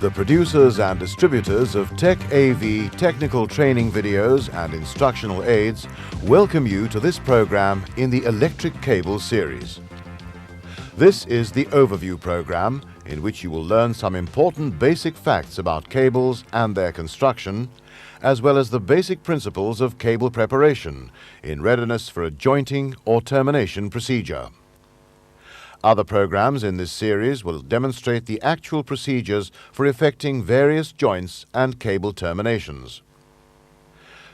The producers and distributors of Tech AV technical training videos and instructional aids welcome you to this program in the Electric Cable series. This is the overview program in which you will learn some important basic facts about cables and their construction, as well as the basic principles of cable preparation in readiness for a jointing or termination procedure. Other programs in this series will demonstrate the actual procedures for effecting various joints and cable terminations.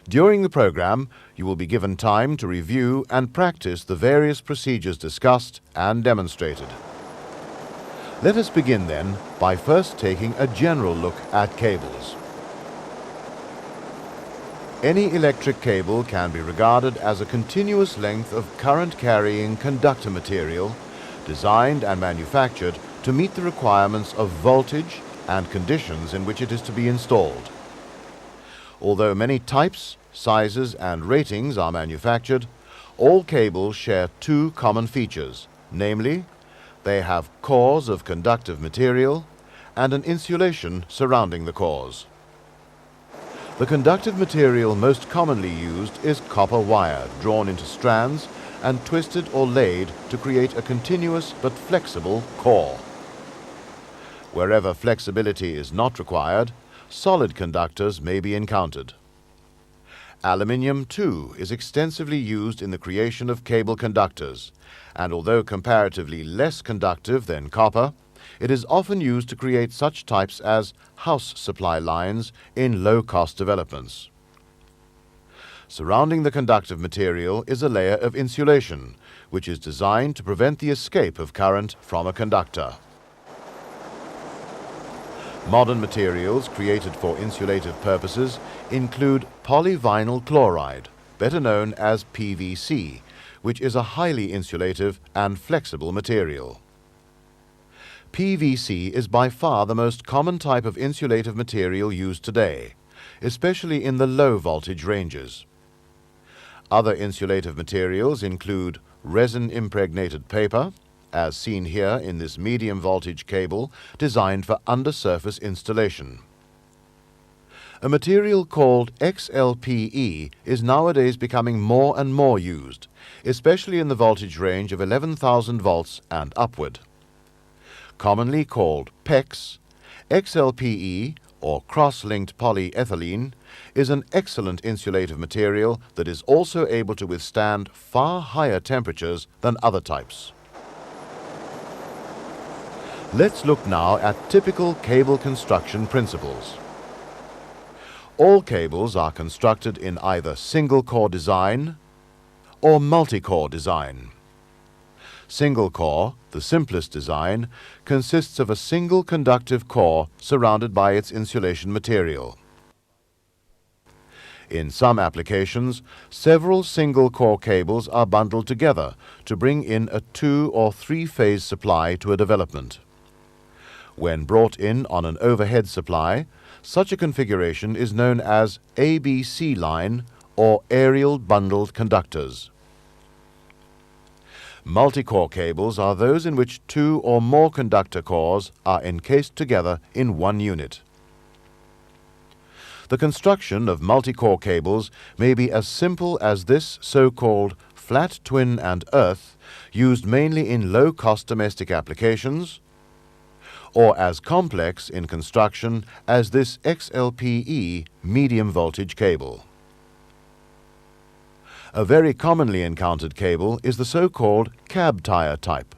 During the program, you will be given time to review and practice the various procedures discussed and demonstrated. Let us begin then by first taking a general look at cables. Any electric cable can be regarded as a continuous length of current-carrying conductor material designed and manufactured to meet the requirements of voltage and conditions in which it is to be installed. Although many types, sizes and ratings are manufactured, all cables share two common features, namely, they have cores of conductive material and an insulation surrounding the cores. The conductive material most commonly used is copper wire drawn into strands and twisted or laid to create a continuous but flexible core. Wherever flexibility is not required, solid conductors may be encountered. Aluminium, too, is extensively used in the creation of cable conductors, and although comparatively less conductive than copper, it is often used to create such types as house supply lines in low-cost developments. Surrounding the conductive material is a layer of insulation, which is designed to prevent the escape of current from a conductor. Modern materials created for insulative purposes include polyvinyl chloride, better known as PVC, which is a highly insulative and flexible material. PVC is by far the most common type of insulative material used today, especially in the low voltage ranges. Other insulative materials include resin-impregnated paper, as seen here in this medium voltage cable designed for undersurface installation. A material called XLPE is nowadays becoming more and more used, especially in the voltage range of 11,000 volts and upward. Commonly called PEX, XLPE, or cross-linked polyethylene, is an excellent insulative material that is also able to withstand far higher temperatures than other types. Let's look now at typical cable construction principles. All cables are constructed in either single-core design or multi-core design. Single core, the simplest design, consists of a single conductive core surrounded by its insulation material. In some applications, several single-core cables are bundled together to bring in a 2- or 3-phase supply to a development. When brought in on an overhead supply, such a configuration is known as ABC line or aerial bundled conductors. Multi-core cables are those in which 2 or more conductor cores are encased together in one unit. The construction of multi-core cables may be as simple as this so-called flat twin and earth, used mainly in low-cost domestic applications, or as complex in construction as this XLPE medium voltage cable. A very commonly encountered cable is the so-called cab tire type,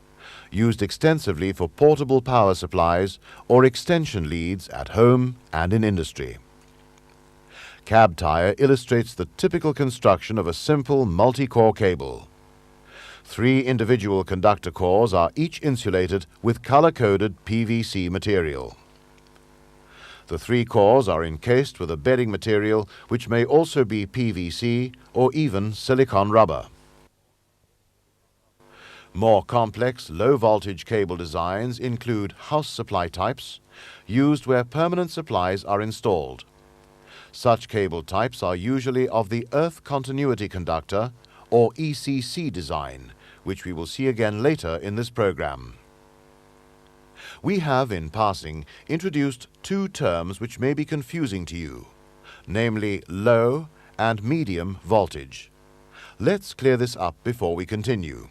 used extensively for portable power supplies or extension leads at home and in industry. Cab tire illustrates the typical construction of a simple multi-core cable. 3 individual conductor cores are each insulated with color-coded PVC material. The 3 cores are encased with a bedding material which may also be PVC or even silicon rubber. More complex low-voltage cable designs include house supply types, used where permanent supplies are installed. Such cable types are usually of the earth continuity conductor or ECC design, which we will see again later in this program. We have, in passing, introduced two terms which may be confusing to you, namely low and medium voltage. Let's clear this up before we continue.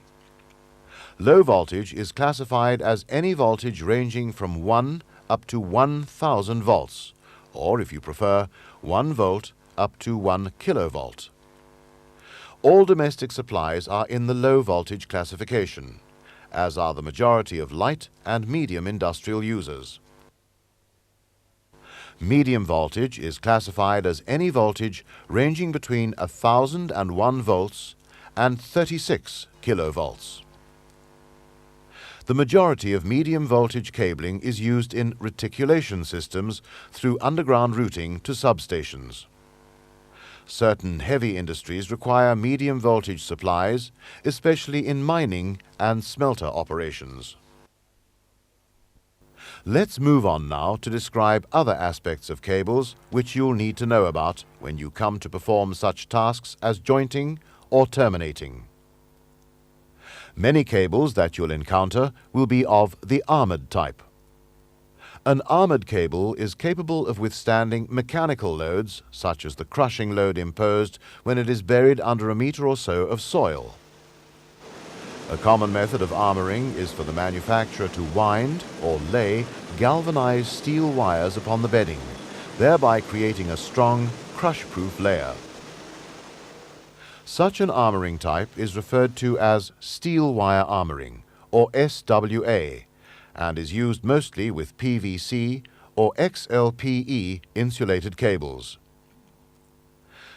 Low voltage is classified as any voltage ranging from 1 up to 1000 volts, or if you prefer, 1 volt up to 1 kilovolt. All domestic supplies are in the low voltage classification, as are the majority of light and medium industrial users. Medium voltage is classified as any voltage ranging between 1001 volts and 36 kilovolts. The majority of medium voltage cabling is used in reticulation systems through underground routing to substations. Certain heavy industries require medium voltage supplies, especially in mining and smelter operations. Let's move on now to describe other aspects of cables which you'll need to know about when you come to perform such tasks as jointing or terminating. Many cables that you'll encounter will be of the armored type. An armored cable is capable of withstanding mechanical loads, such as the crushing load imposed when it is buried under a meter or so of soil. A common method of armoring is for the manufacturer to wind or lay galvanized steel wires upon the bedding, thereby creating a strong, crush-proof layer. Such an armoring type is referred to as steel wire armoring, or SWA, and is used mostly with PVC or XLPE insulated cables.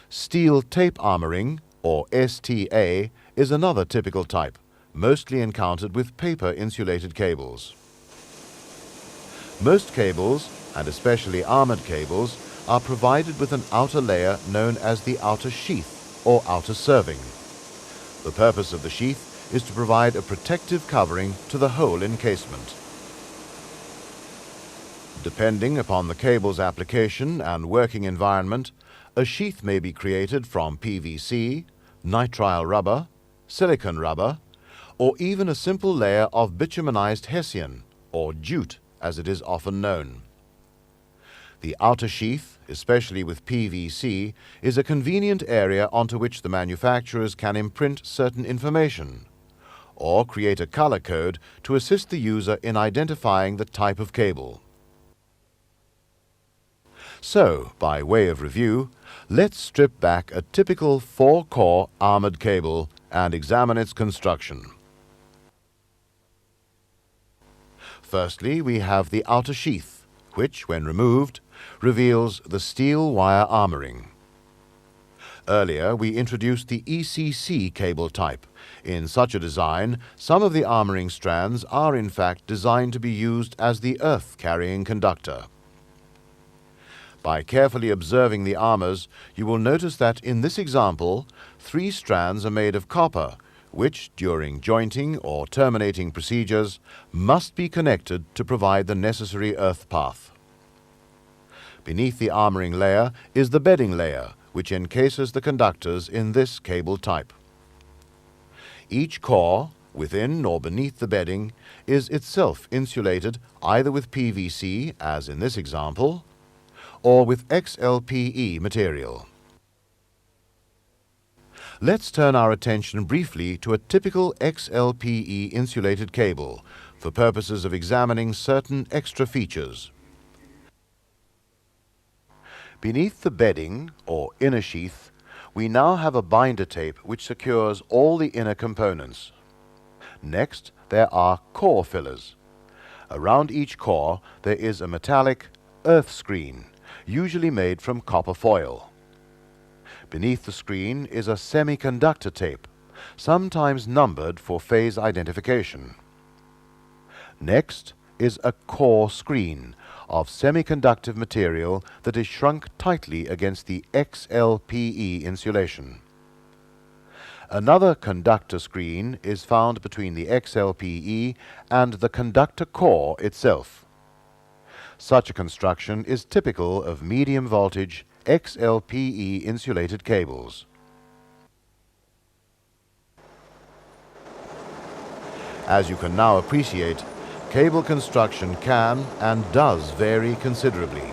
Steel tape armoring, or STA, is another typical type, mostly encountered with paper insulated cables. Most cables, and especially armored cables, are provided with an outer layer known as the outer sheath or outer serving. The purpose of the sheath is to provide a protective covering to the whole encasement. Depending upon the cable's application and working environment, a sheath may be created from PVC, nitrile rubber, silicone rubber, or even a simple layer of bitumenized hessian, or jute as it is often known. The outer sheath, especially with PVC, is a convenient area onto which the manufacturers can imprint certain information, or create a color code to assist the user in identifying the type of cable. So, by way of review, let's strip back a typical 4-core armored cable and examine its construction. Firstly, we have the outer sheath, which, when removed, reveals the steel wire armoring. Earlier, we introduced the ECC cable type. In such a design, some of the armoring strands are in fact designed to be used as the earth-carrying conductor. By carefully observing the armors, you will notice that in this example, 3 strands are made of copper, which, during jointing or terminating procedures, must be connected to provide the necessary earth path. Beneath the armoring layer is the bedding layer, which encases the conductors in this cable type. Each core, within or beneath the bedding, is itself insulated either with PVC, as in this example, or with XLPE material. Let's turn our attention briefly to a typical XLPE insulated cable for purposes of examining certain extra features. Beneath the bedding, or inner sheath, we now have a binder tape which secures all the inner components. Next, there are core fillers. Around each core there is a metallic earth screen, usually made from copper foil. Beneath the screen is a semiconductor tape, sometimes numbered for phase identification. Next is a core screen of semiconductive material that is shrunk tightly against the XLPE insulation. Another conductor screen is found between the XLPE and the conductor core itself. Such a construction is typical of medium voltage XLPE insulated cables. As you can now appreciate, cable construction can and does vary considerably.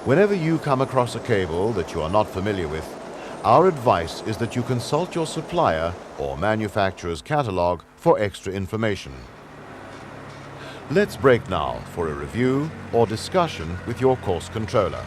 Whenever you come across a cable that you are not familiar with, our advice is that you consult your supplier or manufacturer's catalog for extra information. Let's break now for a review or discussion with your course controller.